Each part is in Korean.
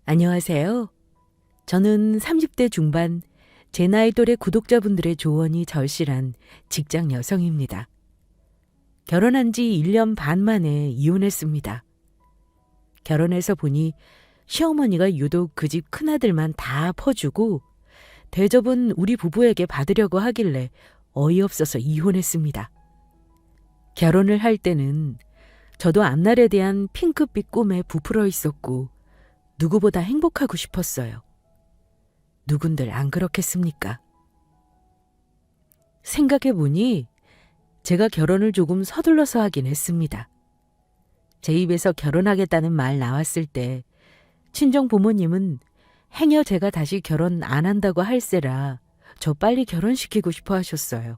안녕하세요. 저는 30대 중반 제 나이 또래 구독자분들의 조언이 절실한 직장 여성입니다. 결혼한 지 1년 반 만에 이혼했습니다. 결혼해서 보니 시어머니가 유독 그 집 큰아들만 다 퍼주고 대접은 우리 부부에게 받으려고 하길래 어이없어서 이혼했습니다. 결혼을 할 때는 저도 앞날에 대한 핑크빛 꿈에 부풀어 있었고 누구보다 행복하고 싶었어요. 누군들 안 그렇겠습니까? 생각해보니 제가 결혼을 조금 서둘러서 하긴 했습니다. 제 입에서 결혼하겠다는 말 나왔을 때 친정 부모님은 행여 제가 다시 결혼 안 한다고 할세라 저 빨리 결혼시키고 싶어 하셨어요.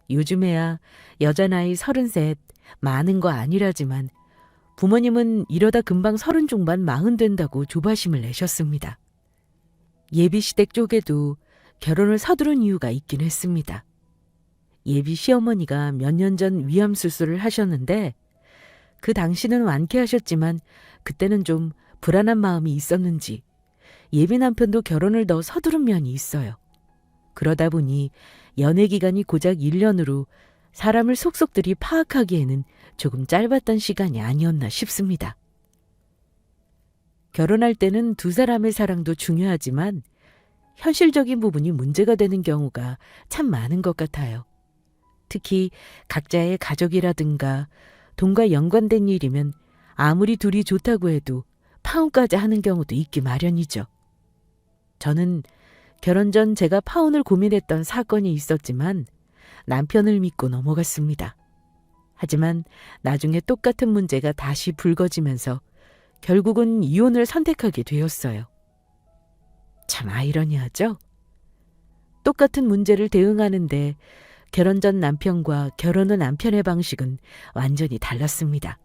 요즘에야 여자 나이 33, 많은 거 아니라지만 부모님은 이러다 금방 30 중반 40 된다고 조바심을 내셨습니다. 예비시댁 쪽에도 결혼을 서두른 이유가 있긴 했습니다. 예비 시어머니가 몇 년 전 위암 수술을 하셨는데 그 당시는 완쾌하셨지만 그때는 좀 불안한 마음이 있었는지 예비 남편도 결혼을 더 서두른 면이 있어요. 그러다 보니 연애 기간이 고작 1년으로 사람을 속속들이 파악하기에는 조금 짧았던 시간이 아니었나 싶습니다. 결혼할 때는 두 사람의 사랑도 중요하지만 현실적인 부분이 문제가 되는 경우가 참 많은 것 같아요. 특히 각자의 가족이라든가 돈과 연관된 일이면 아무리 둘이 좋다고 해도 파혼까지 하는 경우도 있기 마련이죠. 저는 결혼 전 제가 파혼을 고민했던 사건이 있었지만 남편을 믿고 넘어갔습니다. 하지만 나중에 똑같은 문제가 다시 불거지면서 결국은 이혼을 선택하게 되었어요. 참 아이러니하죠? 똑같은 문제를 대응하는데 결혼 전 남편과 결혼 후 남편의 방식은 완전히 달랐습니다.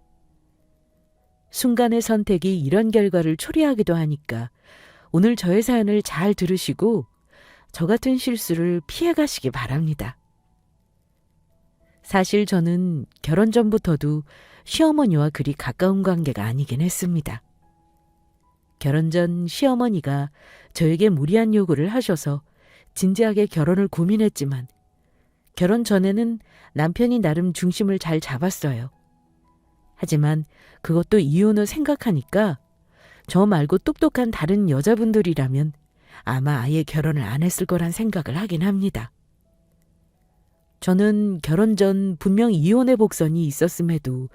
순간의 선택이 이런 결과를 초래하기도 하니까 오늘 저의 사연을 잘 들으시고 저 같은 실수를 피해가시기 바랍니다. 사실 저는 결혼 전부터도 시어머니와 그리 가까운 관계가 아니긴 했습니다. 결혼 전 시어머니가 저에게 무리한 요구를 하셔서 진지하게 결혼을 고민했지만 결혼 전에는 남편이 나름 중심을 잘 잡았어요. 하지만 그것도 이혼 후 생각하니까 저 말고 똑똑한 다른 여자분들이라면 아마 아예 결혼을 안 했을 거란 생각을 하긴 합니다. 저는 결혼 전 분명 이혼의 복선이 있었음에도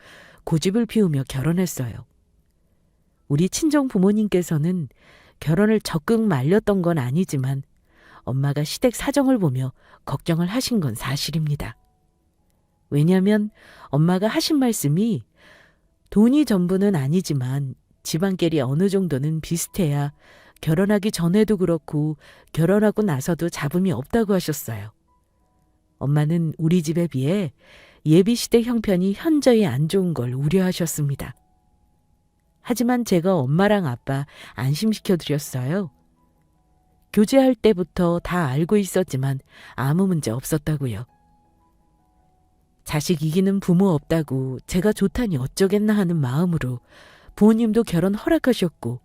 고집을 피우며 결혼했어요. 우리 친정 부모님께서는 결혼을 적극 말렸던 건 아니지만 엄마가 시댁 사정을 보며 걱정을 하신 건 사실입니다. 왜냐하면 엄마가 하신 말씀이 돈이 전부는 아니지만 집안끼리 어느 정도는 비슷해야 결혼하기 전에도 그렇고 결혼하고 나서도 잡음이 없다고 하셨어요. 엄마는 우리 집에 비해 예비시댁 형편이 현저히 안 좋은 걸 우려하셨습니다. 하지만 제가 엄마랑 아빠 안심시켜드렸어요. 교제할 때부터 다 알고 있었지만 아무 문제 없었다고요. 자식 이기는 부모 없다고 제가 좋다니 어쩌겠나 하는 마음으로 부모님도 결혼 허락하셨고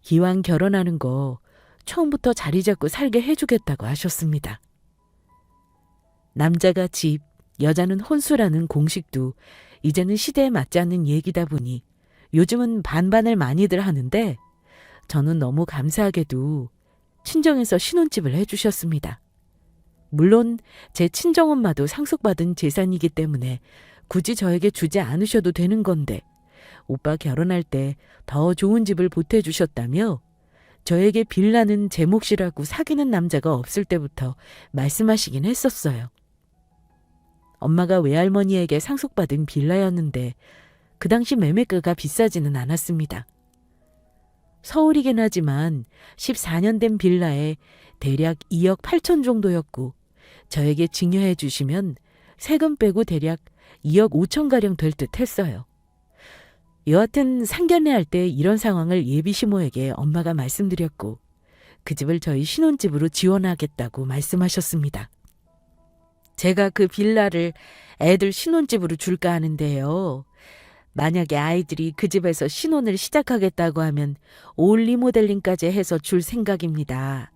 기왕 결혼하는 거 처음부터 자리 잡고 살게 해주겠다고 하셨습니다. 남자가 집, 여자는 혼수라는 공식도 이제는 시대에 맞지 않는 얘기다 보니 요즘은 반반을 많이들 하는데 저는 너무 감사하게도 친정에서 신혼집을 해주셨습니다. 물론 제 친정엄마도 상속받은 재산이기 때문에 굳이 저에게 주지 않으셔도 되는 건데 오빠 결혼할 때 더 좋은 집을 보태주셨다며 저에게 빌라는 제 몫이라고 사귀는 남자가 없을 때부터 말씀하시긴 했었어요. 엄마가 외할머니에게 상속받은 빌라였는데 그 당시 매매가가 비싸지는 않았습니다. 서울이긴 하지만 14년 된 빌라에 대략 2억 8천 정도였고 저에게 증여해 주시면 세금 빼고 대략 2억 5천가량 될 듯 했어요. 여하튼 상견례할 때 이런 상황을 예비 시모에게 엄마가 말씀드렸고 그 집을 저희 신혼집으로 지원하겠다고 말씀하셨습니다. 제가 그 빌라를 애들 신혼집으로 줄까 하는데요. 만약에 아이들이 그 집에서 신혼을 시작하겠다고 하면 올 리모델링까지 해서 줄 생각입니다.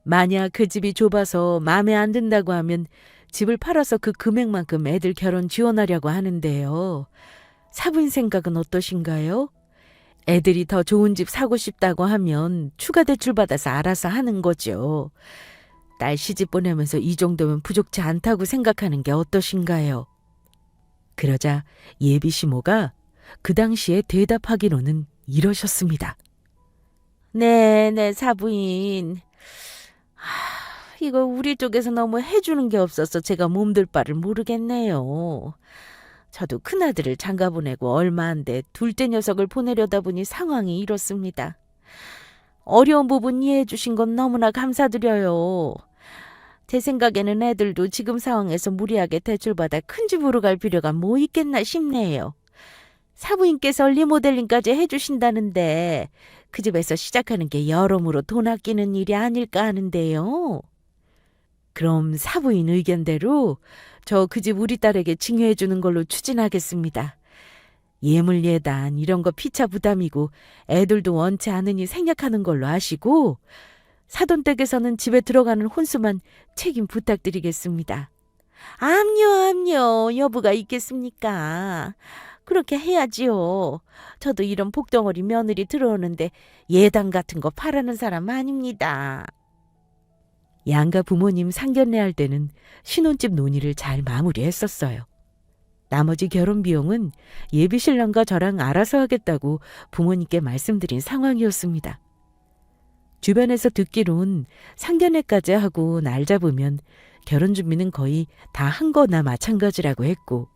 만약 그 집이 좁아서 마음에 안 든다고 하면 집을 팔아서 그 금액만큼 애들 결혼 지원하려고 하는데요. 사부인 생각은 어떠신가요? 애들이 더 좋은 집 사고 싶다고 하면 추가 대출 받아서 알아서 하는 거죠. 딸 시집 보내면서 이 정도면 부족치 않다고 생각하는 게 어떠신가요? 그러자 예비 시모가 그 당시에 대답하기로는 이러셨습니다. 네, 사부인. 이거 우리 쪽에서 너무 해주는 게 없어서 제가 몸둘 바를 모르겠네요. 저도 큰아들을 장가 보내고 얼마 안 돼 둘째 녀석을 보내려다 보니 상황이 이렇습니다. 어려운 부분 이해해 주신 건 너무나 감사드려요. 제 생각에는 애들도 지금 상황에서 무리하게 대출받아 큰 집으로 갈 필요가 뭐 있겠나 싶네요. 사부인께서 리모델링까지 해주신다는데 그 집에서 시작하는 게 여러모로 돈 아끼는 일이 아닐까 하는데요. 그럼 사부인 의견대로 저 그 집 우리 딸에게 증여해 주는 걸로 추진하겠습니다. 예물 예단 이런 거 피차 부담이고 애들도 원치 않으니 생략하는 걸로 아시고 사돈댁에서는 집에 들어가는 혼수만 책임 부탁드리겠습니다. 암요, 여부가 있겠습니까? 그렇게 해야지요. 저도 이런 복덩어리 며느리 들어오는데 예단 같은 거 바라는 사람 아닙니다. 양가 부모님 상견례 할 때는 신혼집 논의를 잘 마무리했었어요. 나머지 결혼 비용은 예비 신랑과 저랑 알아서 하겠다고 부모님께 말씀드린 상황이었습니다. 주변에서 듣기론 상견례까지 하고 날 잡으면 결혼 준비는 거의 다 한 거나 마찬가지라고 했고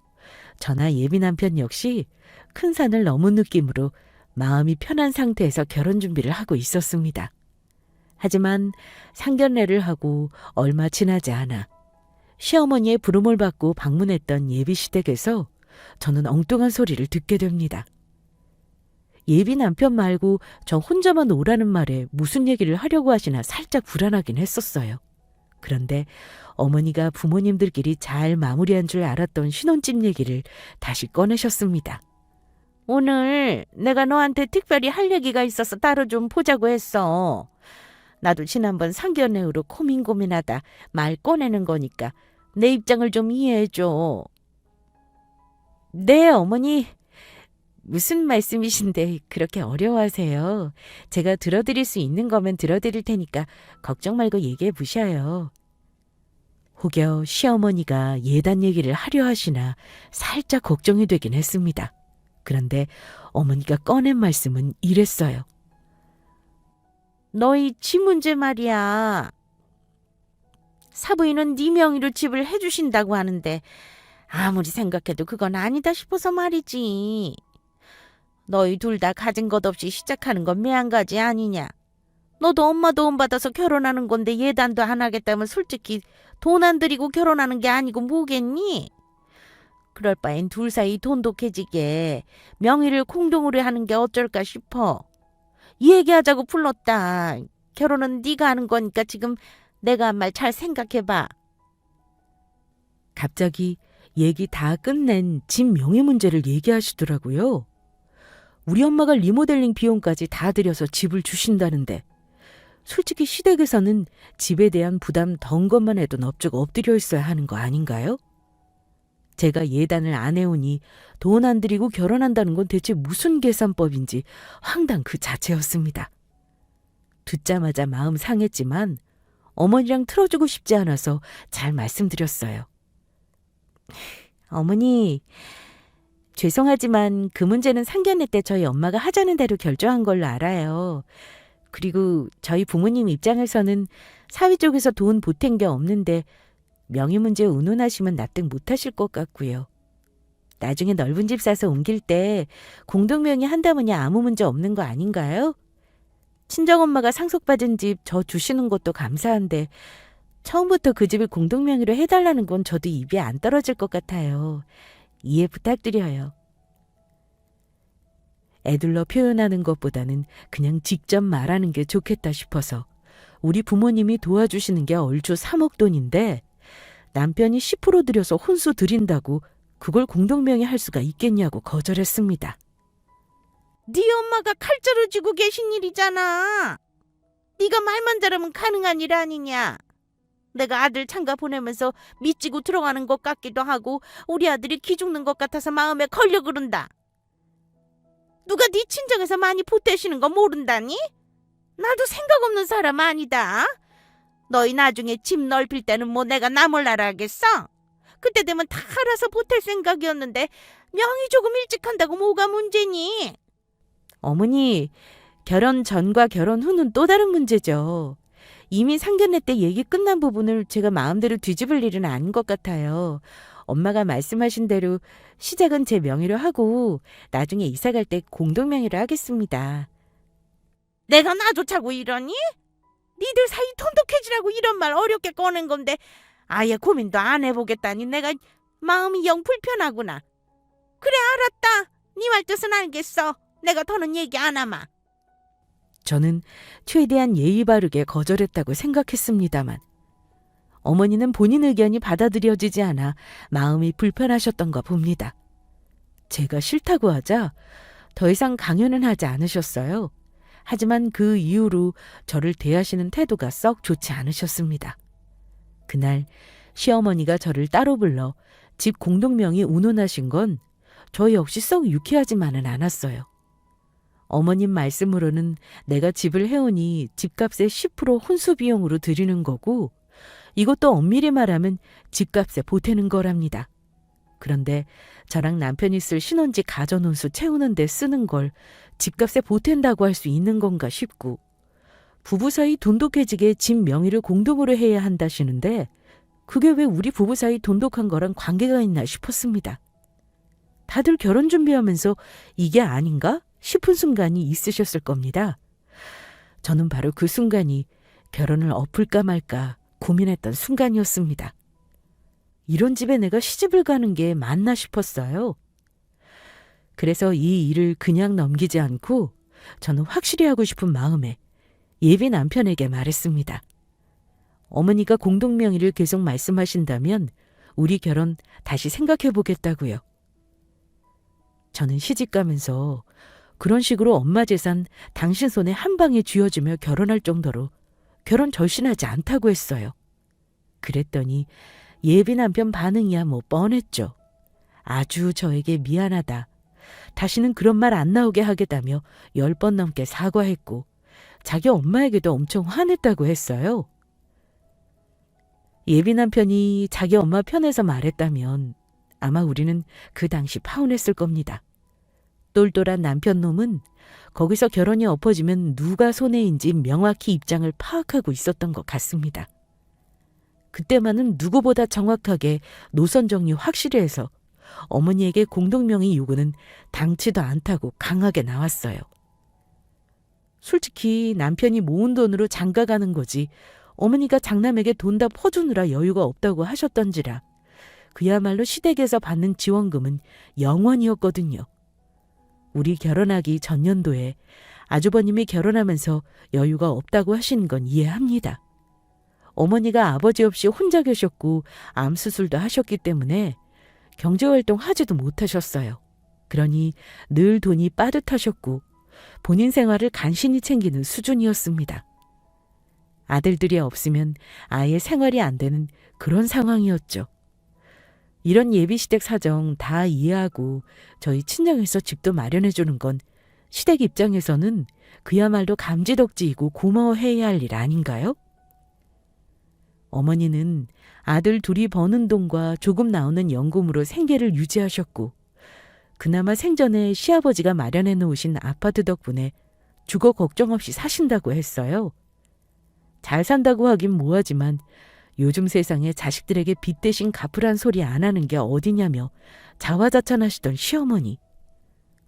저나 예비 남편 역시 큰 산을 넘은 느낌으로 마음이 편한 상태에서 결혼 준비를 하고 있었습니다. 하지만 상견례를 하고 얼마 지나지 않아 시어머니의 부름을 받고 방문했던 예비 시댁에서 저는 엉뚱한 소리를 듣게 됩니다. 예비 남편 말고 저 혼자만 오라는 말에 무슨 얘기를 하려고 하시나 살짝 불안하긴 했었어요. 그런데 어머니가 부모님들끼리 잘 마무리한 줄 알았던 신혼집 얘기를 다시 꺼내셨습니다. 오늘 내가 너한테 특별히 할 얘기가 있어서 따로 좀 보자고 했어. 나도 지난번 상견례 후로 고민하다 말 꺼내는 거니까 내 입장을 좀 이해해줘. 네, 어머니. 무슨 말씀이신데 그렇게 어려워하세요. 제가 들어드릴 수 있는 거면 들어드릴 테니까 걱정 말고 얘기해 보셔요. 혹여 시어머니가 예단 얘기를 하려 하시나 살짝 걱정이 되긴 했습니다. 그런데 어머니가 꺼낸 말씀은 이랬어요. 너희 집 문제 말이야. 사부인은 네 명의로 집을 해주신다고 하는데 아무리 생각해도 그건 아니다 싶어서 말이지. 너희 둘 다 가진 것 없이 시작하는 건 매한가지 아니냐. 너도 엄마 도움 받아서 결혼하는 건데 예단도 안 하겠다면 솔직히 돈 안 들이고 결혼하는 게 아니고 뭐겠니? 그럴 바엔 둘 사이 돈독해지게 명의를 공동으로 하는 게 어쩔까 싶어. 이 얘기하자고 불렀다. 결혼은 네가 하는 거니까 지금 내가 한 말 잘 생각해봐. 갑자기 얘기 다 끝낸 집 명의 문제를 얘기하시더라고요. 우리 엄마가 리모델링 비용까지 다 들여서 집을 주신다는데 솔직히 시댁에서는 집에 대한 부담 던 것만 해도 넙죽 엎드려 있어야 하는 거 아닌가요? 제가 예단을 안 해오니 돈 안 들이고 결혼한다는 건 대체 무슨 계산법인지 황당 그 자체였습니다. 듣자마자 마음 상했지만 어머니랑 틀어주고 싶지 않아서 잘 말씀드렸어요. 어머니, 죄송하지만 그 문제는 상견례 때 저희 엄마가 하자는 대로 결정한 걸로 알아요. 그리고 저희 부모님 입장에서는 사위 쪽에서 돈 보탠 게 없는데 명의 문제 운운하시면 납득 못하실 것 같고요. 나중에 넓은 집 사서 옮길 때 공동명의 한다느니 아무 문제 없는 거 아닌가요? 친정엄마가 상속받은 집 저 주시는 것도 감사한데 처음부터 그 집을 공동명의로 해달라는 건 저도 입에 안 떨어질 것 같아요. 이해 부탁드려요. 애둘러 표현하는 것보다는 그냥 직접 말하는 게 좋겠다 싶어서 우리 부모님이 도와주시는 게 얼추 3억 돈인데 남편이 10% 들여서 혼수 드린다고 그걸 공동명의 할 수가 있겠냐고 거절했습니다. 네 엄마가 칼자루 쥐고 계신 일이잖아. 네가 말만 잘하면 가능한 일 아니냐. 내가 아들 장가 보내면서 미치고 들어가는 것 같기도 하고 우리 아들이 기죽는 것 같아서 마음에 걸려 그런다. 누가 네 친정에서 많이 보태시는 거 모른다니? 나도 생각 없는 사람 아니다. 너희 나중에 집 넓힐 때는 뭐 내가 나 몰라라 하겠어? 그때 되면 다 알아서 보탤 생각이었는데 명의 조금 일찍 한다고 뭐가 문제니? 어머니, 결혼 전과 결혼 후는 또 다른 문제죠. 이미 상견례 때 얘기 끝난 부분을 제가 마음대로 뒤집을 일은 아닌 것 같아요. 엄마가 말씀하신 대로 시작은 제 명의로 하고 나중에 이사 갈 때 공동명의로 하겠습니다. 내가 나조차고 이러니? 니들 사이 돈독해지라고 이런 말 어렵게 꺼낸 건데 아예 고민도 안 해보겠다니 내가 마음이 영 불편하구나. 그래 알았다. 네 말 뜻은 알겠어. 내가 더는 얘기 안 하마. 저는 최대한 예의 바르게 거절했다고 생각했습니다만 어머니는 본인 의견이 받아들여지지 않아 마음이 불편하셨던가 봅니다. 제가 싫다고 하자 더 이상 강요는 하지 않으셨어요. 하지만 그 이후로 저를 대하시는 태도가 썩 좋지 않으셨습니다. 그날 시어머니가 저를 따로 불러 집 공동명의 운운하신 건 저 역시 썩 유쾌하지만은 않았어요. 어머님 말씀으로는 내가 집을 해오니 집값의 10% 혼수 비용으로 드리는 거고 이것도 엄밀히 말하면 집값에 보태는 거랍니다. 그런데 저랑 남편이 쓸 신혼집 가전혼수 채우는 데 쓰는 걸 집값에 보탠다고 할 수 있는 건가 싶고 부부 사이 돈독해지게 집 명의를 공동으로 해야 한다시는데 그게 왜 우리 부부 사이 돈독한 거랑 관계가 있나 싶었습니다. 다들 결혼 준비하면서 이게 아닌가 싶은 순간이 있으셨을 겁니다. 저는 바로 그 순간이 결혼을 엎을까 말까 고민했던 순간이었습니다. 이런 집에 내가 시집을 가는 게 맞나 싶었어요. 그래서 이 일을 그냥 넘기지 않고 저는 확실히 하고 싶은 마음에 예비 남편에게 말했습니다. 어머니가 공동명의를 계속 말씀하신다면 우리 결혼 다시 생각해 보겠다고요. 저는 시집가면서 그런 식으로 엄마 재산 당신 손에 한 방에 쥐어주며 결혼할 정도로 결혼 절신하지 않다고 했어요. 그랬더니 예비 남편 반응이야 뭐 뻔했죠. 아주 저에게 미안하다. 다시는 그런 말 안 나오게 하겠다며 10번 넘게 사과했고 자기 엄마에게도 엄청 화냈다고 했어요. 예비 남편이 자기 엄마 편에서 말했다면 아마 우리는 그 당시 파혼했을 겁니다. 똘똘한 남편 놈은 거기서 결혼이 엎어지면 누가 손해인지 명확히 입장을 파악하고 있었던 것 같습니다. 그때만은 누구보다 정확하게 노선 정리 확실히 해서 어머니에게 공동명의 요구는 당치도 않다고 강하게 나왔어요. 솔직히 남편이 모은 돈으로 장가 가는 거지 어머니가 장남에게 돈 다 퍼주느라 여유가 없다고 하셨던지라 그야말로 시댁에서 받는 지원금은 0원이었거든요. 우리 결혼하기 전년도에 아주버님이 결혼하면서 여유가 없다고 하시는 건 이해합니다. 어머니가 아버지 없이 혼자 계셨고 암 수술도 하셨기 때문에 경제활동 하지도 못하셨어요. 그러니 늘 돈이 빠듯하셨고 본인 생활을 간신히 챙기는 수준이었습니다. 아들들이 없으면 아예 생활이 안 되는 그런 상황이었죠. 이런 예비시댁 사정 다 이해하고 저희 친정에서 집도 마련해 주는 건 시댁 입장에서는 그야말로 감지덕지이고 고마워해야 할 일 아닌가요? 어머니는 아들 둘이 버는 돈과 조금 나오는 연금으로 생계를 유지하셨고 그나마 생전에 시아버지가 마련해 놓으신 아파트 덕분에 주거 걱정 없이 사신다고 했어요. 잘 산다고 하긴 뭐하지만 요즘 세상에 자식들에게 빚 대신 갚으란 소리 안 하는 게 어디냐며 자화자찬하시던 시어머니.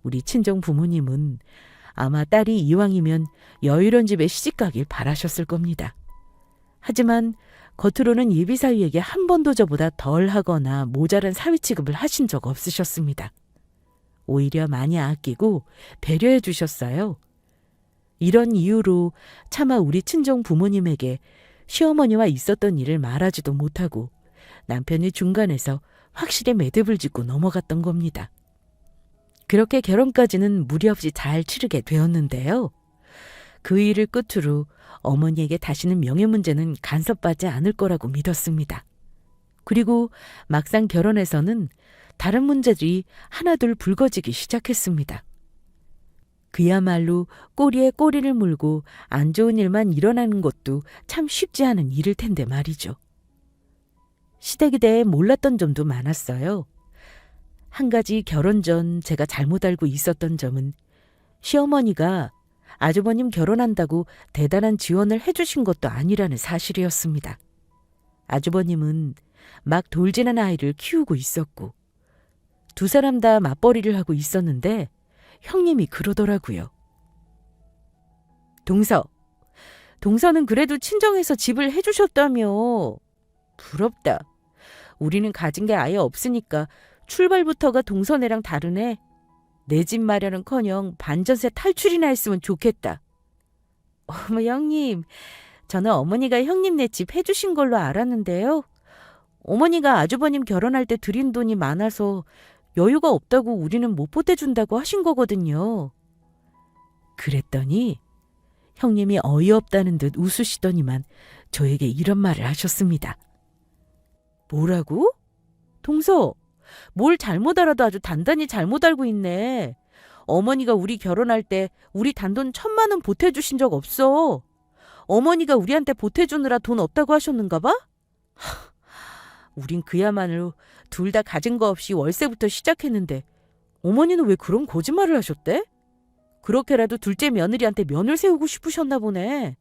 우리 친정 부모님은 아마 딸이 이왕이면 여유로운 집에 시집가길 바라셨을 겁니다. 하지만 겉으로는 예비사위에게 한 번도 저보다 덜 하거나 모자란 사위 취급을 하신 적 없으셨습니다. 오히려 많이 아끼고 배려해 주셨어요. 이런 이유로 차마 우리 친정 부모님에게 시어머니와 있었던 일을 말하지도 못하고 남편이 중간에서 확실히 매듭을 짓고 넘어갔던 겁니다. 그렇게 결혼까지는 무리 없이 잘 치르게 되었는데요. 그 일을 끝으로 어머니에게 다시는 명예 문제는 간섭받지 않을 거라고 믿었습니다. 그리고 막상 결혼해서는 다른 문제들이 하나둘 불거지기 시작했습니다. 그야말로 꼬리에 꼬리를 물고 안 좋은 일만 일어나는 것도 참 쉽지 않은 일일 텐데 말이죠. 시댁에 대해 몰랐던 점도 많았어요. 한 가지 결혼 전 제가 잘못 알고 있었던 점은 시어머니가 아주버님 결혼한다고 대단한 지원을 해주신 것도 아니라는 사실이었습니다. 아주버님은 막 돌지는 아이를 키우고 있었고 두 사람 다 맞벌이를 하고 있었는데 형님이 그러더라고요. 동서는 그래도 친정에서 집을 해주셨다며. 부럽다. 우리는 가진 게 아예 없으니까 출발부터가 동서네랑 다르네. 내 집 마련은커녕 반전세 탈출이나 했으면 좋겠다. 어머 형님, 저는 어머니가 형님네 집 해주신 걸로 알았는데요. 어머니가 아주버님 결혼할 때 드린 돈이 많아서 여유가 없다고 우리는 못 보태준다고 하신 거거든요. 그랬더니 형님이 어이없다는 듯 웃으시더니만 저에게 이런 말을 하셨습니다. 뭐라고? 동서, 뭘 잘못 알아도 아주 단단히 잘못 알고 있네. 어머니가 우리 결혼할 때 우리 단돈 1,000만 원 보태주신 적 없어. 어머니가 우리한테 보태주느라 돈 없다고 하셨는가 봐? 우린 그야말로 둘 다 가진 거 없이 월세부터 시작했는데 어머니는 왜 그런 거짓말을 하셨대? 그렇게라도 둘째 며느리한테 면을 세우고 싶으셨나 보네.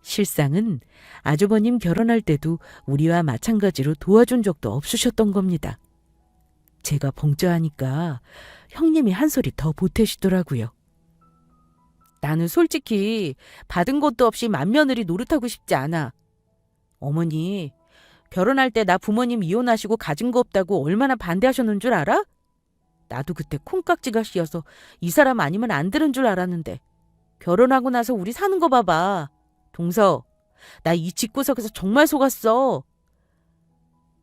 실상은 아주버님 결혼할 때도 우리와 마찬가지로 도와준 적도 없으셨던 겁니다. 제가 봉쩌하니까 형님이 한 소리 더 보태시더라고요. 나는 솔직히 받은 것도 없이 맏며느리 노릇하고 싶지 않아. 어머니, 결혼할 때 나 부모님 이혼하시고 가진 거 없다고 얼마나 반대하셨는 줄 알아? 나도 그때 콩깍지가 씌어서 이 사람 아니면 안 되는 줄 알았는데 결혼하고 나서 우리 사는 거 봐봐. 동서, 나 이 집구석에서 정말 속았어.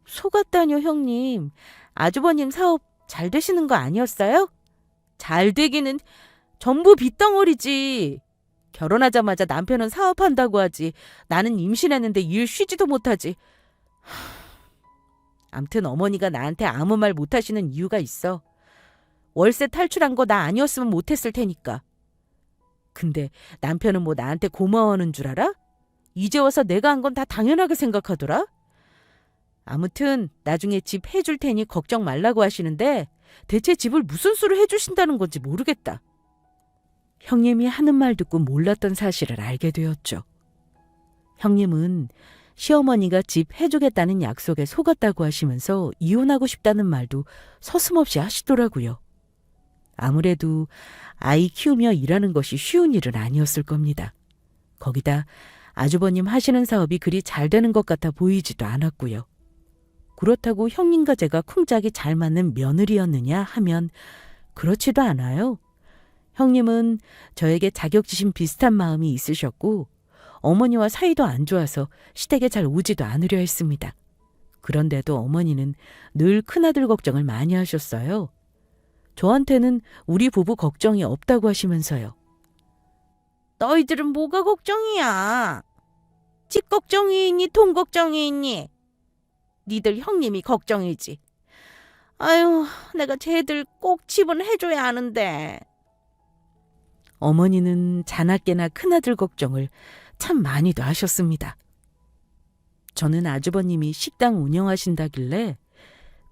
속았다뇨 형님. 아주버님 사업 잘 되시는 거 아니었어요? 잘 되기는 전부 빚덩어리지. 결혼하자마자 남편은 사업한다고 하지. 나는 임신했는데 일 쉬지도 못하지. 암튼 어머니가 나한테 아무 말 못하시는 이유가 있어. 월세 탈출한 거 나 아니었으면 못했을 테니까. 근데 남편은 뭐 나한테 고마워하는 줄 알아? 이제 와서 내가 한 건 다 당연하게 생각하더라. 아무튼 나중에 집 해줄 테니 걱정 말라고 하시는데 대체 집을 무슨 수로 해주신다는 건지 모르겠다. 형님이 하는 말 듣고 몰랐던 사실을 알게 되었죠. 형님은 시어머니가 집 해주겠다는 약속에 속았다고 하시면서 이혼하고 싶다는 말도 서슴없이 하시더라고요. 아무래도 아이 키우며 일하는 것이 쉬운 일은 아니었을 겁니다. 거기다 아주버님 하시는 사업이 그리 잘 되는 것 같아 보이지도 않았고요. 그렇다고 형님과 제가 쿵짝이 잘 맞는 며느리였느냐 하면 그렇지도 않아요. 형님은 저에게 자격지심 비슷한 마음이 있으셨고 어머니와 사이도 안 좋아서 시댁에 잘 오지도 않으려 했습니다. 그런데도 어머니는 늘 큰아들 걱정을 많이 하셨어요. 저한테는 우리 부부 걱정이 없다고 하시면서요. 너희들은 뭐가 걱정이야? 집 걱정이 있니? 돈 걱정이 있니? 니들 형님이 걱정이지. 아유, 내가 쟤들 꼭 집은 해줘야 하는데. 어머니는 자나깨나 큰아들 걱정을 참 많이도 하셨습니다. 저는 아주버님이 식당 운영하신다길래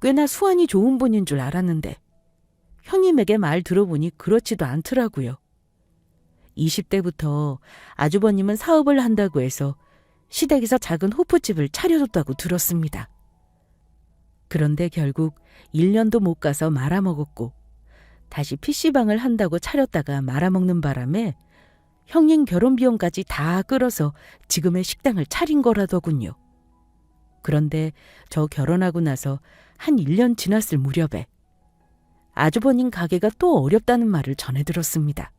꽤나 수완이 좋은 분인 줄 알았는데 형님에게 말 들어보니 그렇지도 않더라고요. 20대부터 아주버님은 사업을 한다고 해서 시댁에서 작은 호프집을 차려줬다고 들었습니다. 그런데 결국 1년도 못 가서 말아먹었고 다시 PC방을 한다고 차렸다가 말아먹는 바람에 형님 결혼 비용까지 다 끌어서 지금의 식당을 차린 거라더군요. 그런데 저 결혼하고 나서 한 1년 지났을 무렵에 아주버님 가게가 또 어렵다는 말을 전해 들었습니다.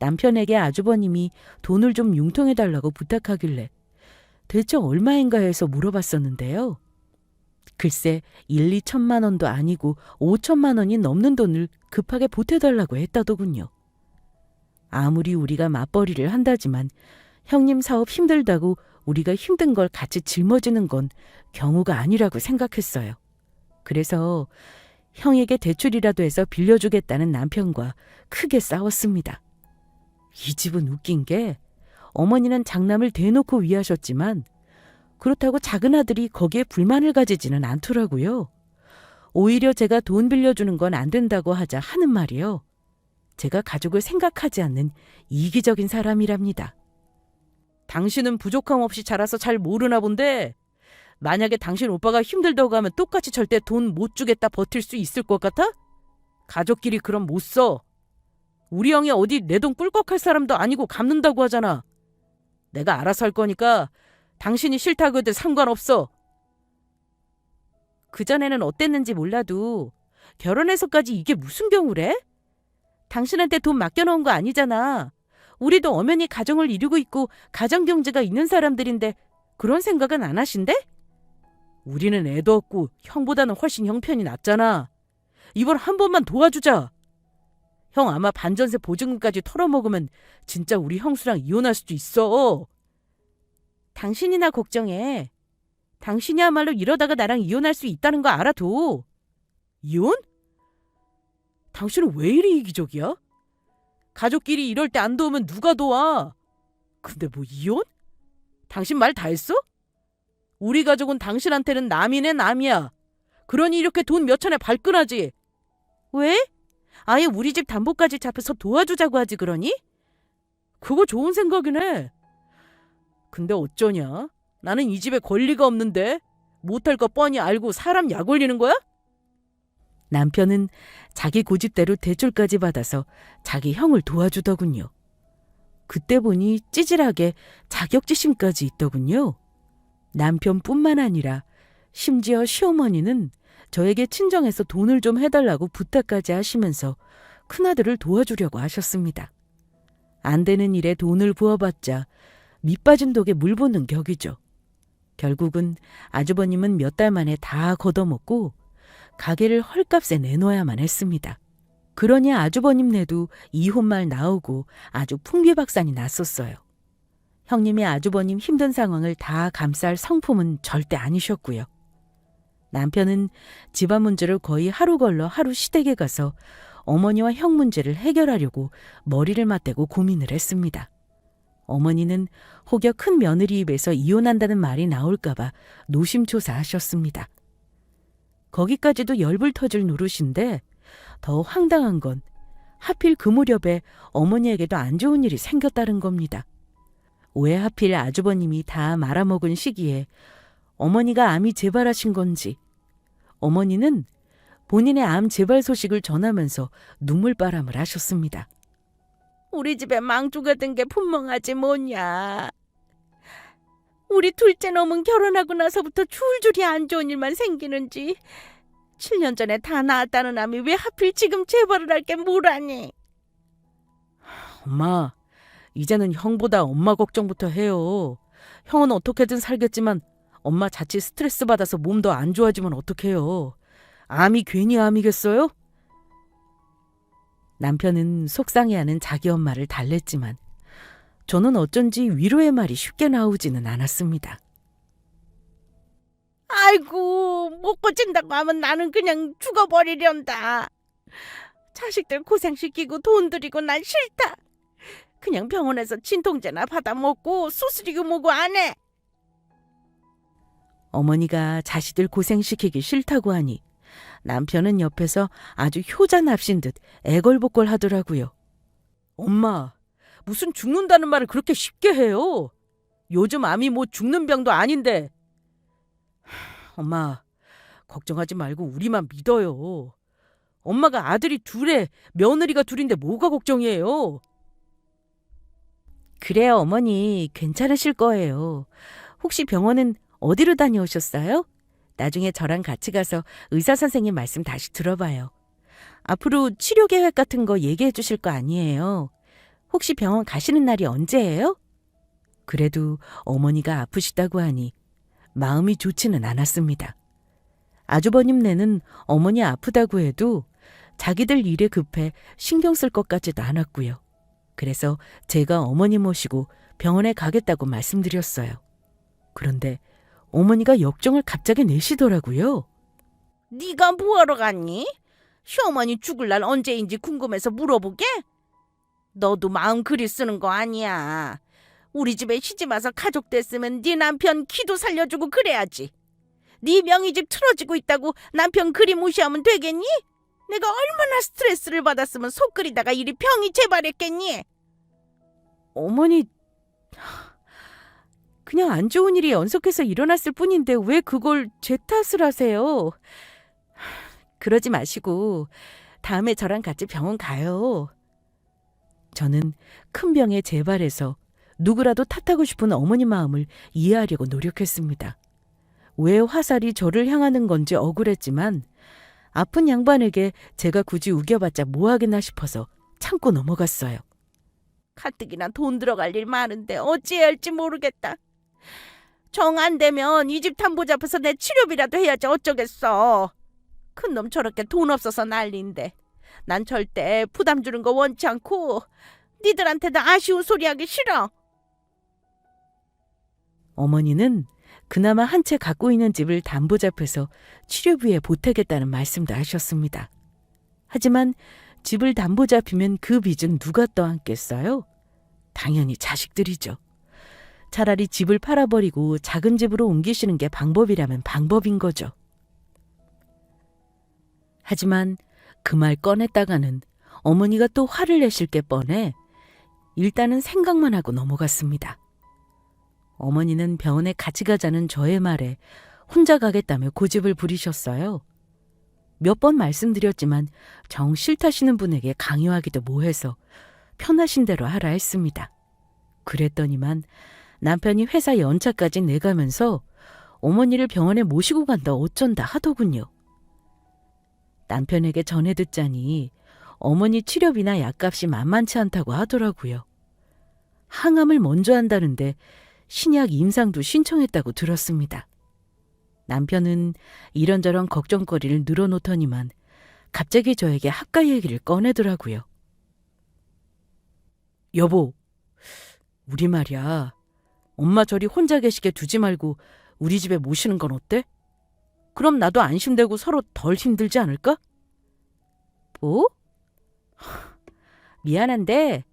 남편에게 아주버님이 돈을 좀 융통해달라고 부탁하길래 대체 얼마인가 해서 물어봤었는데요. 글쎄 1, 2천만 원도 아니고 5천만 원이 넘는 돈을 급하게 보태달라고 했다더군요. 아무리 우리가 맞벌이를 한다지만 형님 사업 힘들다고 우리가 힘든 걸 같이 짊어지는 건 경우가 아니라고 생각했어요. 그래서 형에게 대출이라도 해서 빌려주겠다는 남편과 크게 싸웠습니다. 이 집은 웃긴 게 어머니는 장남을 대놓고 위하셨지만 그렇다고 작은 아들이 거기에 불만을 가지지는 않더라고요. 오히려 제가 돈 빌려주는 건 안 된다고 하자 하는 말이요. 제가 가족을 생각하지 않는 이기적인 사람이랍니다. 당신은 부족함 없이 자라서 잘 모르나 본데 만약에 당신 오빠가 힘들다고 하면 똑같이 절대 돈 못 주겠다 버틸 수 있을 것 같아? 가족끼리 그럼 못 써. 우리 형이 어디 내 돈 꿀꺽할 사람도 아니고 갚는다고 하잖아. 내가 알아서 할 거니까 당신이 싫다고 해도 상관없어. 그전에는 어땠는지 몰라도 결혼해서까지 이게 무슨 경우래? 당신한테 돈 맡겨놓은 거 아니잖아. 우리도 엄연히 가정을 이루고 있고 가정경제가 있는 사람들인데 그런 생각은 안 하신대? 우리는 애도 없고 형보다는 훨씬 형편이 낫잖아. 이번 한 번만 도와주자. 형 아마 반전세 보증금까지 털어먹으면 진짜 우리 형수랑 이혼할 수도 있어. 당신이나 걱정해. 당신이야말로 이러다가 나랑 이혼할 수 있다는 거 알아도. 이혼? 당신은 왜 이리 이기적이야? 가족끼리 이럴 때 안 도우면 누가 도와? 근데 뭐 이혼? 당신 말 다 했어? 우리 가족은 당신한테는 남이네 남이야. 그러니 이렇게 돈 몇 천에 발끈하지. 왜? 아예 우리 집 담보까지 잡혀서 도와주자고 하지 그러니? 그거 좋은 생각이네. 근데 어쩌냐? 나는 이 집에 권리가 없는데 못할 거 뻔히 알고 사람 약 올리는 거야? 남편은 자기 고집대로 대출까지 받아서 자기 형을 도와주더군요. 그때 보니 찌질하게 자격지심까지 있더군요. 남편뿐만 아니라 심지어 시어머니는 저에게 친정에서 돈을 좀 해달라고 부탁까지 하시면서 큰아들을 도와주려고 하셨습니다. 안 되는 일에 돈을 부어봤자 밑빠진 독에 물 붓는 격이죠. 결국은 아주버님은 몇 달 만에 다 걷어먹고 가게를 헐값에 내놓아야만 했습니다. 그러니 아주버님네도 이혼말 나오고 아주 풍비박산이 났었어요. 형님이 아주버님 힘든 상황을 다 감쌀 성품은 절대 아니셨고요. 남편은 집안 문제를 거의 하루 걸러 하루 시댁에 가서 어머니와 형 문제를 해결하려고 머리를 맞대고 고민을 했습니다. 어머니는 혹여 큰 며느리 입에서 이혼한다는 말이 나올까봐 노심초사하셨습니다. 거기까지도 열불 터질 노릇인데 더 황당한 건 하필 그 무렵에 어머니에게도 안 좋은 일이 생겼다는 겁니다. 왜 하필 아주버님이 다 말아먹은 시기에 어머니가 암이 재발하신 건지 어머니는 본인의 암 재발 소식을 전하면서 눈물바람을 하셨습니다. 우리 집에 망조가 든 게 분명하지 뭐냐. 우리 둘째 놈은 결혼하고 나서부터 줄줄이 안 좋은 일만 생기는지 7년 전에 다 나았다는 암이 왜 하필 지금 재발을 할 게 뭐라니. 엄마, 이제는 형보다 엄마 걱정부터 해요. 형은 어떻게든 살겠지만 엄마 자칫 스트레스 받아서 몸 더 안 좋아지면 어떡해요. 암이 괜히 암이겠어요? 남편은 속상해하는 자기 엄마를 달랬지만 저는 어쩐지 위로의 말이 쉽게 나오지는 않았습니다. 아이고, 못 고친다고 하면 나는 그냥 죽어버리련다. 자식들 고생시키고 돈 들이고 난 싫다. 그냥 병원에서 진통제나 받아먹고 수술이고 뭐고 안 해. 어머니가 자식들 고생시키기 싫다고 하니 남편은 옆에서 아주 효자납신 듯 애걸복걸 하더라고요. 엄마, 무슨 죽는다는 말을 그렇게 쉽게 해요? 요즘 암이 뭐 죽는 병도 아닌데. 엄마, 걱정하지 말고 우리만 믿어요. 엄마가 아들이 둘에 며느리가 둘인데 뭐가 걱정이에요? 그래요, 어머니. 괜찮으실 거예요. 혹시 병원은 어디로 다녀오셨어요? 나중에 저랑 같이 가서 의사 선생님 말씀 다시 들어봐요. 앞으로 치료 계획 같은 거 얘기해 주실 거 아니에요. 혹시 병원 가시는 날이 언제예요? 그래도 어머니가 아프시다고 하니 마음이 좋지는 않았습니다. 아주버님네는 어머니 아프다고 해도 자기들 일에 급해 신경 쓸 것 같지도 않았고요. 그래서 제가 어머니 모시고 병원에 가겠다고 말씀드렸어요. 그런데 어머니가 역정을 갑자기 내시더라고요. 네가 뭐하러 갔니? 시어머니 죽을 날 언제인지 궁금해서 물어보게? 너도 마음 그리 쓰는 거 아니야. 우리 집에 시집와서 가족 됐으면 네 남편 기도 살려주고 그래야지. 네 명의집 틀어지고 있다고 남편 그리 무시하면 되겠니? 내가 얼마나 스트레스를 받았으면 속 끓이다가 이리 병이 재발했겠니? 어머니, 그냥 안 좋은 일이 연속해서 일어났을 뿐인데 왜 그걸 제 탓을 하세요? 그러지 마시고 다음에 저랑 같이 병원 가요. 저는 큰 병에 재발해서 누구라도 탓하고 싶은 어머니 마음을 이해하려고 노력했습니다. 왜 화살이 저를 향하는 건지 억울했지만 아픈 양반에게 제가 굳이 우겨봤자 뭐하겠나 싶어서 참고 넘어갔어요. 가뜩이나 돈 들어갈 일 많은데 어찌해야 할지 모르겠다. 정 안 되면 이 집 담보 잡아서 내 치료비라도 해야지 어쩌겠어. 큰놈 저렇게 돈 없어서 난리인데 난 절대 부담 주는 거 원치 않고 니들한테도 아쉬운 소리 하기 싫어. 어머니는 그나마 한 채 갖고 있는 집을 담보 잡혀서 치료비에 보태겠다는 말씀도 하셨습니다. 하지만 집을 담보 잡히면 그 빚은 누가 떠안겠어요? 당연히 자식들이죠. 차라리 집을 팔아버리고 작은 집으로 옮기시는 게 방법이라면 방법인 거죠. 하지만 그 말 꺼냈다가는 어머니가 또 화를 내실 게 뻔해 일단은 생각만 하고 넘어갔습니다. 어머니는 병원에 같이 가자는 저의 말에 혼자 가겠다며 고집을 부리셨어요. 몇 번 말씀드렸지만 정 싫다시는 분에게 강요하기도 뭐해서 편하신 대로 하라 했습니다. 그랬더니만 남편이 회사 연차까지 내가면서 어머니를 병원에 모시고 간다 어쩐다 하더군요. 남편에게 전해 듣자니 어머니 치료비나 약값이 만만치 않다고 하더라고요. 항암을 먼저 한다는데 신약 임상도 신청했다고 들었습니다. 남편은 이런저런 걱정거리를 늘어놓더니만 갑자기 저에게 학가 얘기를 꺼내더라고요. 여보, 우리 말이야. 엄마 저리 혼자 계시게 두지 말고 우리 집에 모시는 건 어때? 그럼 나도 안심되고 서로 덜 힘들지 않을까? 뭐? 미안한데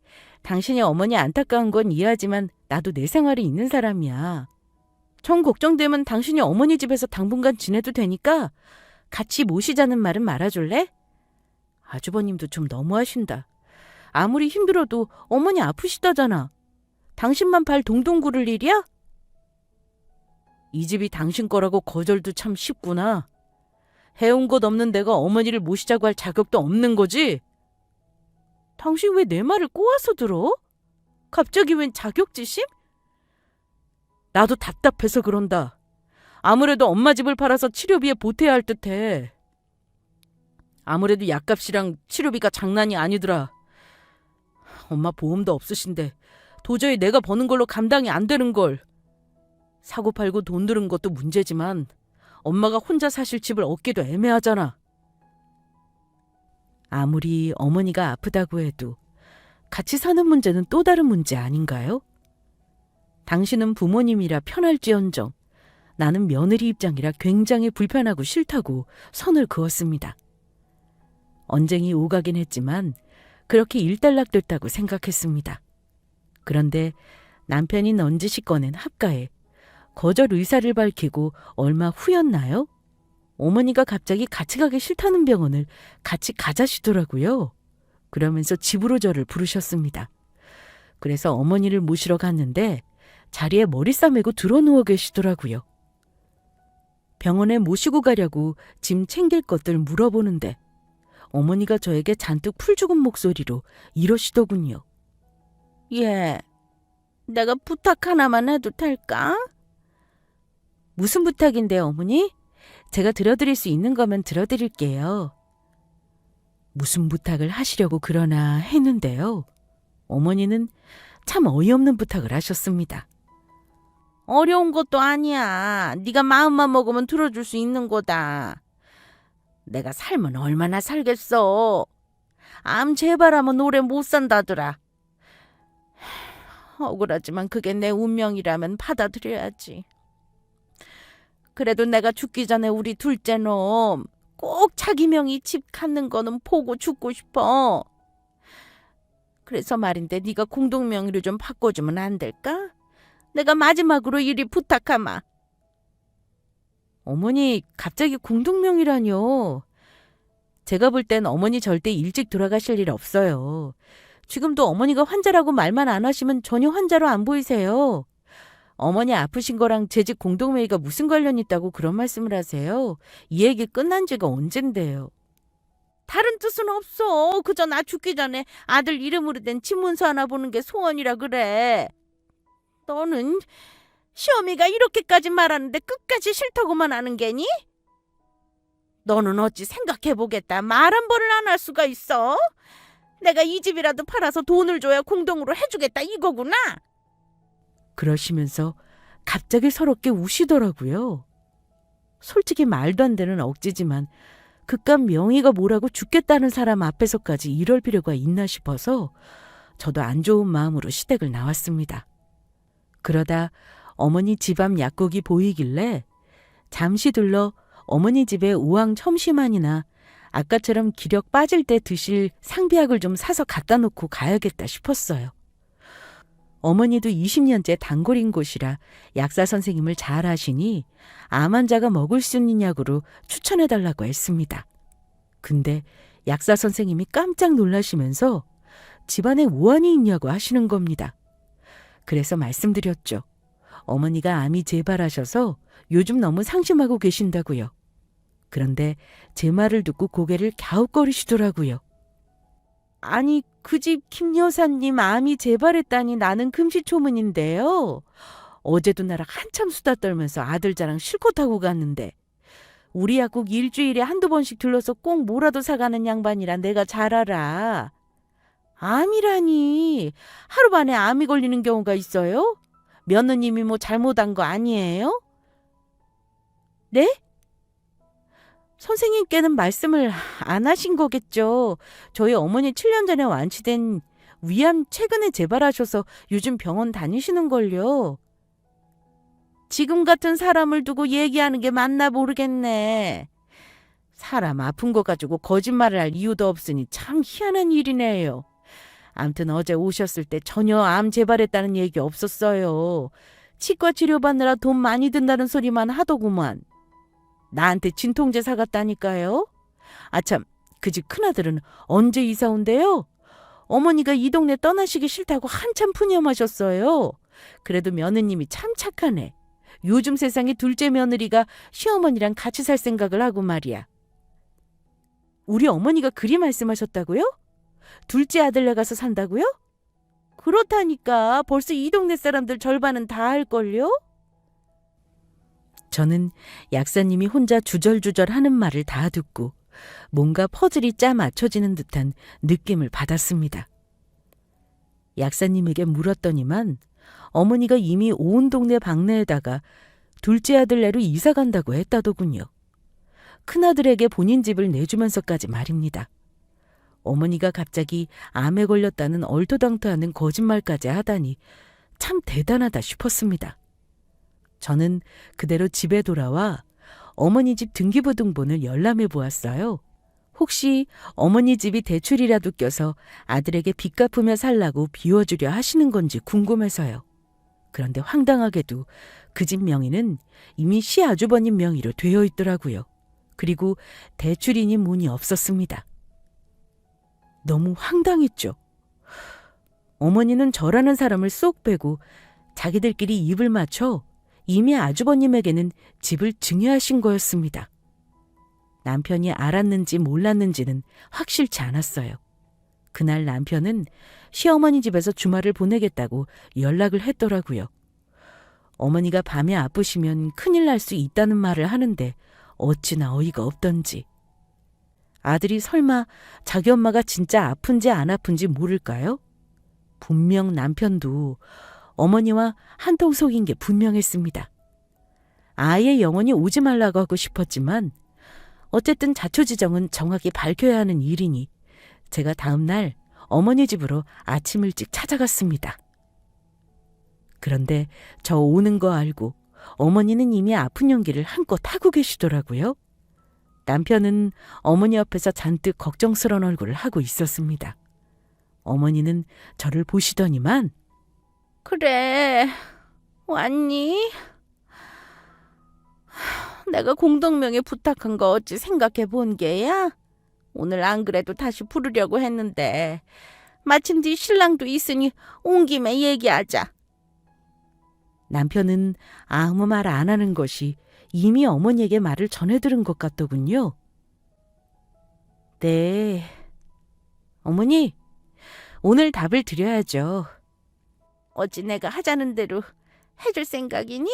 당신이 어머니 안타까운 건 이해하지만 나도 내 생활이 있는 사람이야. 정 걱정되면 당신이 어머니 집에서 당분간 지내도 되니까 같이 모시자는 말은 말아줄래? 아주버님도 좀 너무하신다. 아무리 힘들어도 어머니 아프시다잖아. 당신만 발 동동 구를 일이야? 이 집이 당신 거라고 거절도 참 쉽구나. 해온 것 없는 내가 어머니를 모시자고 할 자격도 없는 거지? 당신 왜 내 말을 꼬아서 들어? 갑자기 웬 자격지심? 나도 답답해서 그런다. 아무래도 엄마 집을 팔아서 치료비에 보태야 할 듯해. 아무래도 약값이랑 치료비가 장난이 아니더라. 엄마 보험도 없으신데 도저히 내가 버는 걸로 감당이 안 되는 걸. 사고 팔고 돈 들은 것도 문제지만 엄마가 혼자 사실 집을 얻기도 애매하잖아. 아무리 어머니가 아프다고 해도 같이 사는 문제는 또 다른 문제 아닌가요? 당신은 부모님이라 편할지언정 나는 며느리 입장이라 굉장히 불편하고 싫다고 선을 그었습니다. 언쟁이 오가긴 했지만 그렇게 일단락됐다고 생각했습니다. 그런데 남편이 넌지시 꺼낸 합가에 거절 의사를 밝히고 얼마 후였나요? 어머니가 갑자기 같이 가기 싫다는 병원을 같이 가자시더라고요. 그러면서 집으로 저를 부르셨습니다. 그래서 어머니를 모시러 갔는데 자리에 머리 싸매고 드러누워 계시더라고요. 병원에 모시고 가려고 짐 챙길 것들 물어보는데 어머니가 저에게 잔뜩 풀죽은 목소리로 이러시더군요. 예, 내가 부탁 하나만 해도 될까? 무슨 부탁인데 어머니? 제가 들어드릴 수 있는 거면 들어드릴게요. 무슨 부탁을 하시려고 그러나 했는데요. 어머니는 참 어이없는 부탁을 하셨습니다. 어려운 것도 아니야. 네가 마음만 먹으면 들어줄 수 있는 거다. 내가 살면 얼마나 살겠어. 암 재발하면 오래 못 산다더라. 억울하지만 그게 내 운명이라면 받아들여야지. 그래도 내가 죽기 전에 우리 둘째 놈 꼭 자기 명의 집 갖는 거는 보고 죽고 싶어. 그래서 말인데 네가 공동명의로 좀 바꿔주면 안 될까? 내가 마지막으로 이리 부탁하마. 어머니, 갑자기 공동명의라뇨. 제가 볼 땐 어머니 절대 일찍 돌아가실 일 없어요. 지금도 어머니가 환자라고 말만 안 하시면 전혀 환자로 안 보이세요. 어머니 아프신 거랑 제 집 공동명의가 무슨 관련 있다고 그런 말씀을 하세요? 이 얘기 끝난 지가 언젠데요. 다른 뜻은 없어. 그저 나 죽기 전에 아들 이름으로 된 집문서 하나 보는 게 소원이라 그래. 너는 시어미가 이렇게까지 말하는데 끝까지 싫다고만 하는 게니? 너는 어찌 생각해보겠다. 말 한 번을 안 할 수가 있어? 내가 이 집이라도 팔아서 돈을 줘야 공동으로 해주겠다 이거구나. 그러시면서 갑자기 서럽게 우시더라고요. 솔직히 말도 안 되는 억지지만 그깟 명의가 뭐라고 죽겠다는 사람 앞에서까지 이럴 필요가 있나 싶어서 저도 안 좋은 마음으로 시댁을 나왔습니다. 그러다 어머니 집 앞 약국이 보이길래 잠시 들러 어머니 집에 우황 첨시만이나 아까처럼 기력 빠질 때 드실 상비약을 좀 사서 갖다 놓고 가야겠다 싶었어요. 어머니도 20년째 단골인 곳이라 약사 선생님을 잘 아시니 암 환자가 먹을 수 있는 약으로 추천해달라고 했습니다. 근데 약사 선생님이 깜짝 놀라시면서 집안에 우환이 있냐고 하시는 겁니다. 그래서 말씀드렸죠. 어머니가 암이 재발하셔서 요즘 너무 상심하고 계신다고요. 그런데 제 말을 듣고 고개를 갸웃거리시더라고요. 아니, 그 집 김 여사님 암이 재발했다니 나는 금시초문인데요. 어제도 나랑 한참 수다 떨면서 아들 자랑 실컷 하고 갔는데 우리 약국 일주일에 한두 번씩 들러서 꼭 뭐라도 사가는 양반이라 내가 잘 알아. 암이라니. 하루 만에 암이 걸리는 경우가 있어요? 며느님이 뭐 잘못한 거 아니에요? 네? 선생님께는 말씀을 안 하신 거겠죠. 저희 어머니 7년 전에 완치된 위암 최근에 재발하셔서 요즘 병원 다니시는걸요. 지금 같은 사람을 두고 얘기하는 게 맞나 모르겠네. 사람 아픈 거 가지고 거짓말을 할 이유도 없으니 참 희한한 일이네요. 암튼 어제 오셨을 때 전혀 암 재발했다는 얘기 없었어요. 치과 치료받느라 돈 많이 든다는 소리만 하더구만. 나한테 진통제 사갔다니까요. 아참, 그 집 큰아들은 언제 이사 온대요? 어머니가 이 동네 떠나시기 싫다고 한참 푸념하셨어요. 그래도 며느님이 참 착하네. 요즘 세상에 둘째 며느리가 시어머니랑 같이 살 생각을 하고 말이야. 우리 어머니가 그리 말씀하셨다고요? 둘째 아들네 가서 산다고요? 그렇다니까 벌써 이 동네 사람들 절반은 다 알걸요? 저는 약사님이 혼자 주절주절 하는 말을 다 듣고 뭔가 퍼즐이 짜 맞춰지는 듯한 느낌을 받았습니다. 약사님에게 물었더니만 어머니가 이미 온 동네 방내에다가 둘째 아들네로 이사 간다고 했다더군요. 큰아들에게 본인 집을 내주면서까지 말입니다. 어머니가 갑자기 암에 걸렸다는 얼토당토하는 거짓말까지 하다니 참 대단하다 싶었습니다. 저는 그대로 집에 돌아와 어머니 집 등기부등본을 열람해 보았어요. 혹시 어머니 집이 대출이라도 껴서 아들에게 빚 갚으며 살라고 비워주려 하시는 건지 궁금해서요. 그런데 황당하게도 그 집 명의는 이미 시아주버님 명의로 되어 있더라고요. 그리고 대출이니 뭐니 없었습니다. 너무 황당했죠. 어머니는 저라는 사람을 쏙 빼고 자기들끼리 입을 맞춰 이미 아주버님에게는 집을 증여하신 거였습니다. 남편이 알았는지 몰랐는지는 확실치 않았어요. 그날 남편은 시어머니 집에서 주말을 보내겠다고 연락을 했더라고요. 어머니가 밤에 아프시면 큰일 날 수 있다는 말을 하는데 어찌나 어이가 없던지. 아들이 설마 자기 엄마가 진짜 아픈지 안 아픈지 모를까요? 분명 남편도 어머니와 한통 속인 게 분명했습니다. 아예 영원히 오지 말라고 하고 싶었지만 어쨌든 자초지정은 정확히 밝혀야 하는 일이니 제가 다음 날 어머니 집으로 아침 일찍 찾아갔습니다. 그런데 저 오는 거 알고 어머니는 이미 아픈 용기를 한껏 하고 계시더라고요. 남편은 어머니 옆에서 잔뜩 걱정스러운 얼굴을 하고 있었습니다. 어머니는 저를 보시더니만 그래, 왔니? 내가 공동명예 부탁한 거 어찌 생각해 본 게야? 오늘 안 그래도 다시 부르려고 했는데 마침 네 신랑도 있으니 온 김에 얘기하자. 남편은 아무 말 안 하는 것이 이미 어머니에게 말을 전해 들은 것 같더군요. 네. 어머니, 오늘 답을 드려야죠. 어찌 내가 하자는 대로 해줄 생각이니?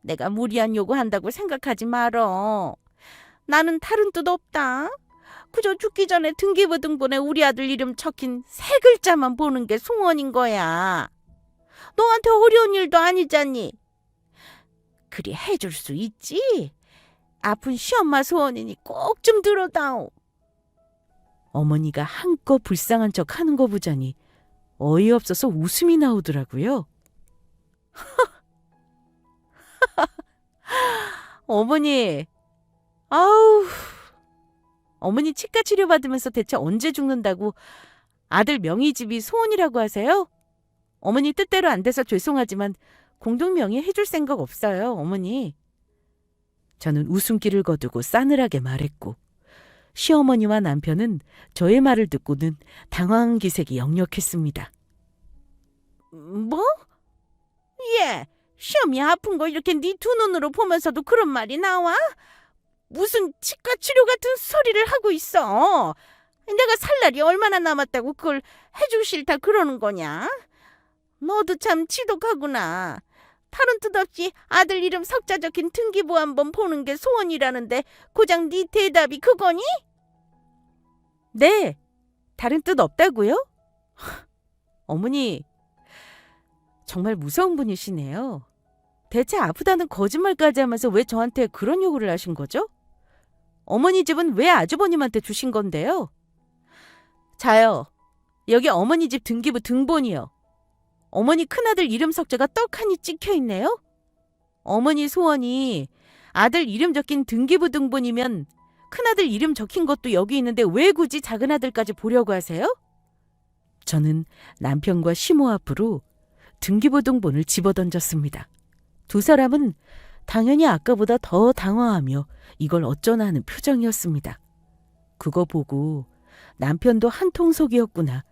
내가 무리한 요구한다고 생각하지 말어. 나는 다른 뜻 없다. 그저 죽기 전에 등기부등본에 우리 아들 이름 적힌 세 글자만 보는 게 소원인 거야. 너한테 어려운 일도 아니잖니. 그리 해줄 수 있지. 아픈 시엄마 소원이니 꼭 좀 들어다오. 어머니가 한껏 불쌍한 척 하는 거 보자니 어이없어서 웃음이 나오더라고요. 어머니, 아우, 어머니 치과 치료 받으면서 대체 언제 죽는다고 아들 명의집이 소원이라고 하세요? 어머니 뜻대로 안 돼서 죄송하지만 공동명의 해줄 생각 없어요, 어머니. 저는 웃음기를 거두고 싸늘하게 말했고 시어머니와 남편은 저의 말을 듣고는 당황한 기색이 역력했습니다. 뭐? 예, 시험이 아픈 거 이렇게 네 두 눈으로 보면서도 그런 말이 나와? 무슨 치과 치료 같은 소리를 하고 있어. 내가 살 날이 얼마나 남았다고 그걸 해주기 싫다 그러는 거냐? 너도 참 지독하구나. 다른 뜻 없이 아들 이름 석자 적힌 등기부 한번 보는 게 소원이라는데 고작 네 대답이 그거니? 네, 다른 뜻 없다고요? 어머니, 정말 무서운 분이시네요. 대체 아프다는 거짓말까지 하면서 왜 저한테 그런 요구를 하신 거죠? 어머니 집은 왜 아주버님한테 주신 건데요? 자요, 여기 어머니 집 등기부 등본이요. 어머니 큰아들 이름 석자가 떡하니 찍혀 있네요. 어머니 소원이 아들 이름 적힌 등기부 등본이면 큰아들 이름 적힌 것도 여기 있는데 왜 굳이 작은아들까지 보려고 하세요? 저는 남편과 시모 앞으로 등기부 등본을 집어던졌습니다. 두 사람은 당연히 아까보다 더 당황하며 이걸 어쩌나 하는 표정이었습니다. 그거 보고 남편도 한통속이었구나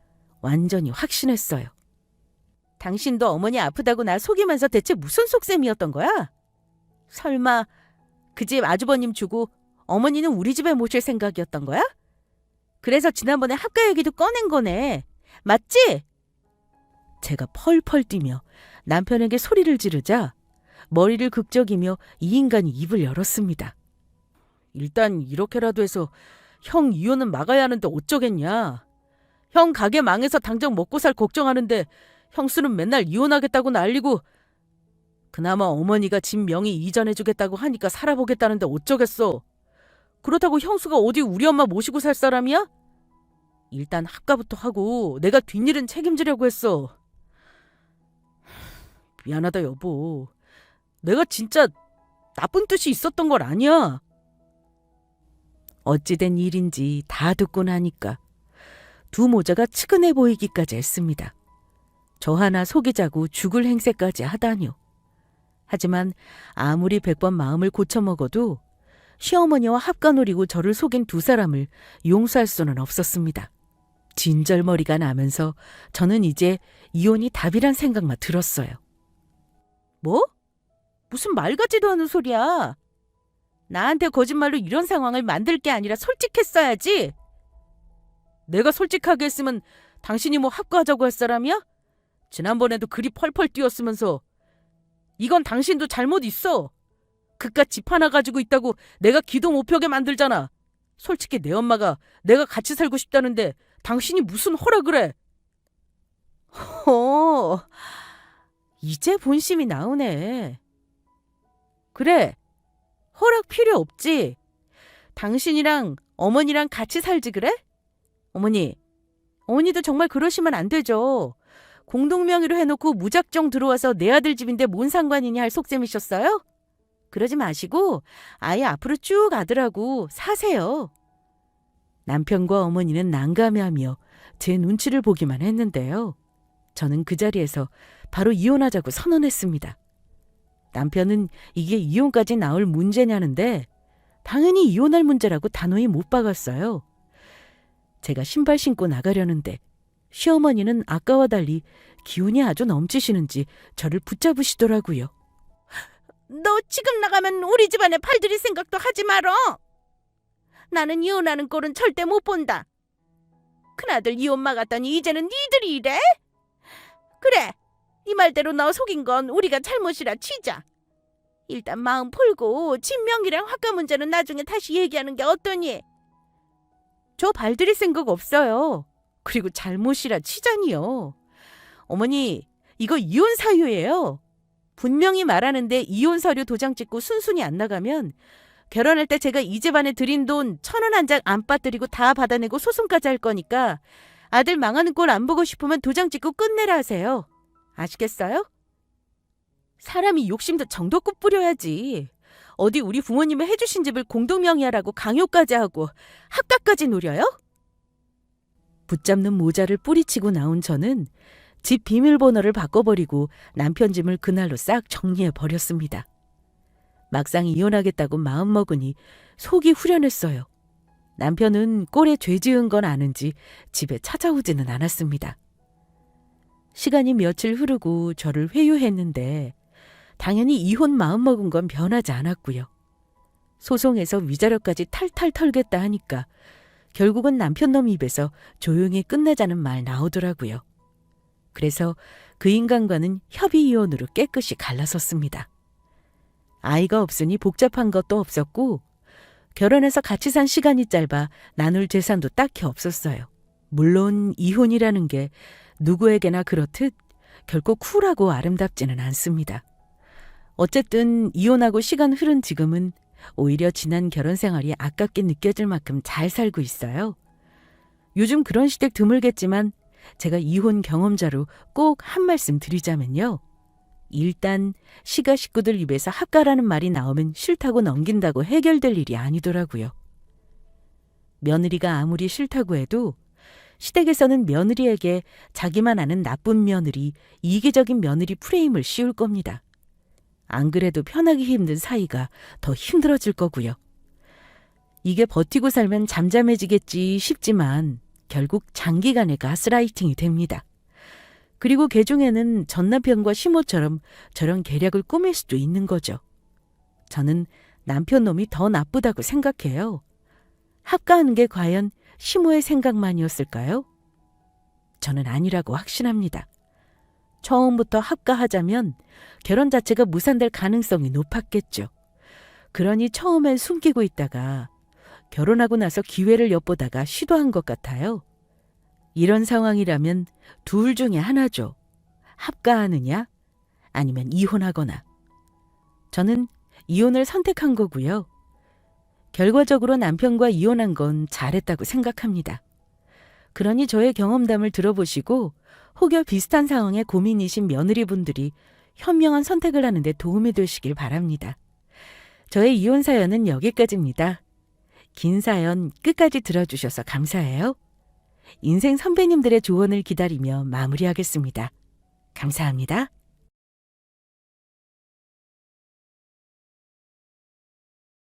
완전히 확신했어요. 당신도 어머니 아프다고 나 속이면서 대체 무슨 속셈이었던 거야? 설마 그 집 아주버님 주고 어머니는 우리 집에 모실 생각이었던 거야? 그래서 지난번에 합가 얘기도 꺼낸 거네. 맞지? 제가 펄펄 뛰며 남편에게 소리를 지르자 머리를 극적이며 이 인간이 입을 열었습니다. 일단 이렇게라도 해서 형 이혼은 막아야 하는데 어쩌겠냐. 형 가게 망해서 당장 먹고 살 걱정하는데 형수는 맨날 이혼하겠다고 난리고 그나마 어머니가 집 명의 이전해주겠다고 하니까 살아보겠다는데 어쩌겠어. 그렇다고 형수가 어디 우리 엄마 모시고 살 사람이야? 일단 합가부터 하고 내가 뒷일은 책임지려고 했어. 미안하다 여보. 내가 진짜 나쁜 뜻이 있었던 걸 아니야. 어찌된 일인지 다 듣고 나니까 두 모자가 측은해 보이기까지 했습니다. 저 하나 속이자고 죽을 행세까지 하다니요. 하지만 아무리 100번 마음을 고쳐먹어도 시어머니와 합가노리고 저를 속인 두 사람을 용서할 수는 없었습니다. 진절머리가 나면서 저는 이제 이혼이 답이란 생각만 들었어요. 뭐? 무슨 말 같지도 않은 소리야. 나한테 거짓말로 이런 상황을 만들 게 아니라 솔직했어야지. 내가 솔직하게 했으면 당신이 뭐 합가하자고 할 사람이야? 지난번에도 그리 펄펄 뛰었으면서. 이건 당신도 잘못 있어. 그깟 집 하나 가지고 있다고 내가 기도 못 펴게 만들잖아. 솔직히 내 엄마가 내가 같이 살고 싶다는데 당신이 무슨 허락을 해? 이제 본심이 나오네. 그래, 허락 필요 없지. 당신이랑 어머니랑 같이 살지 그래? 어머니도 정말 그러시면 안 되죠. 공동명의로 해놓고 무작정 들어와서 내 아들 집인데 뭔 상관이냐 할 속셈이셨어요? 그러지 마시고 아예 앞으로 쭉 아들하고 사세요. 남편과 어머니는 난감해하며 제 눈치를 보기만 했는데요. 저는 그 자리에서 바로 이혼하자고 선언했습니다. 남편은 이게 이혼까지 나올 문제냐는데 당연히 이혼할 문제라고 단호히 못 박았어요. 제가 신발 신고 나가려는데 시어머니는 아까와 달리 기운이 아주 넘치시는지 저를 붙잡으시더라고요. 너 지금 나가면 우리 집안에 팔들일 생각도 하지 말어. 나는 이혼하는 꼴은 절대 못 본다. 큰아들 이혼 막았더니 이제는 니들이 이래? 그래, 네 말대로 너 속인 건 우리가 잘못이라 치자. 일단 마음 풀고 집 명의랑 화가 문제는 나중에 다시 얘기하는 게 어떠니? 저 발들일 생각 없어요. 그리고 잘못이라 치자니요. 어머니, 이거 이혼 사유예요. 분명히 말하는데 이혼 서류 도장 찍고 순순히 안 나가면 결혼할 때 제가 이 집안에 드린 돈 1,000원 한 장 안 빠뜨리고 다 받아내고 소송까지 할 거니까 아들 망하는 꼴 안 보고 싶으면 도장 찍고 끝내라 하세요. 아시겠어요? 사람이 욕심도 정도껏 부려야지. 어디 우리 부모님이 해주신 집을 공동명의하라고 강요까지 하고 합가까지 노려요? 붙잡는 모자를 뿌리치고 나온 저는 집 비밀번호를 바꿔버리고 남편 짐을 그날로 싹 정리해버렸습니다. 막상 이혼하겠다고 마음먹으니 속이 후련했어요. 남편은 꼴에 죄 지은 건 아는지 집에 찾아오지는 않았습니다. 시간이 며칠 흐르고 저를 회유했는데 당연히 이혼 마음먹은 건 변하지 않았고요. 소송에서 위자료까지 탈탈 털겠다 하니까 결국은 남편 놈 입에서 조용히 끝내자는 말 나오더라고요. 그래서 그 인간과는 협의 이혼으로 깨끗이 갈라섰습니다. 아이가 없으니 복잡한 것도 없었고 결혼해서 같이 산 시간이 짧아 나눌 재산도 딱히 없었어요. 물론 이혼이라는 게 누구에게나 그렇듯 결코 쿨하고 아름답지는 않습니다. 어쨌든 이혼하고 시간 흐른 지금은 오히려 지난 결혼 생활이 아깝게 느껴질 만큼 잘 살고 있어요. 요즘 그런 시댁 드물겠지만 제가 이혼 경험자로 꼭 한 말씀 드리자면요. 일단 시가 식구들 입에서 합가라는 말이 나오면 싫다고 넘긴다고 해결될 일이 아니더라고요. 며느리가 아무리 싫다고 해도 시댁에서는 며느리에게 자기만 아는 나쁜 며느리, 이기적인 며느리 프레임을 씌울 겁니다. 안 그래도 편하기 힘든 사이가 더 힘들어질 거고요. 이게 버티고 살면 잠잠해지겠지 싶지만 결국 장기간의 가스라이팅이 됩니다. 그리고 개중에는 전남편과 시모처럼 저런 계략을 꾸밀 수도 있는 거죠. 저는 남편 놈이 더 나쁘다고 생각해요. 합가하는 게 과연 시모의 생각만이었을까요? 저는 아니라고 확신합니다. 처음부터 합가하자면 결혼 자체가 무산될 가능성이 높았겠죠. 그러니 처음엔 숨기고 있다가 결혼하고 나서 기회를 엿보다가 시도한 것 같아요. 이런 상황이라면 둘 중에 하나죠. 합가하느냐 아니면 이혼하거나. 저는 이혼을 선택한 거고요. 결과적으로 남편과 이혼한 건 잘했다고 생각합니다. 그러니 저의 경험담을 들어보시고 혹여 비슷한 상황에 고민이신 며느리분들이 현명한 선택을 하는 데 도움이 되시길 바랍니다. 저의 이혼 사연은 여기까지입니다. 긴 사연 끝까지 들어주셔서 감사해요. 인생 선배님들의 조언을 기다리며 마무리하겠습니다. 감사합니다.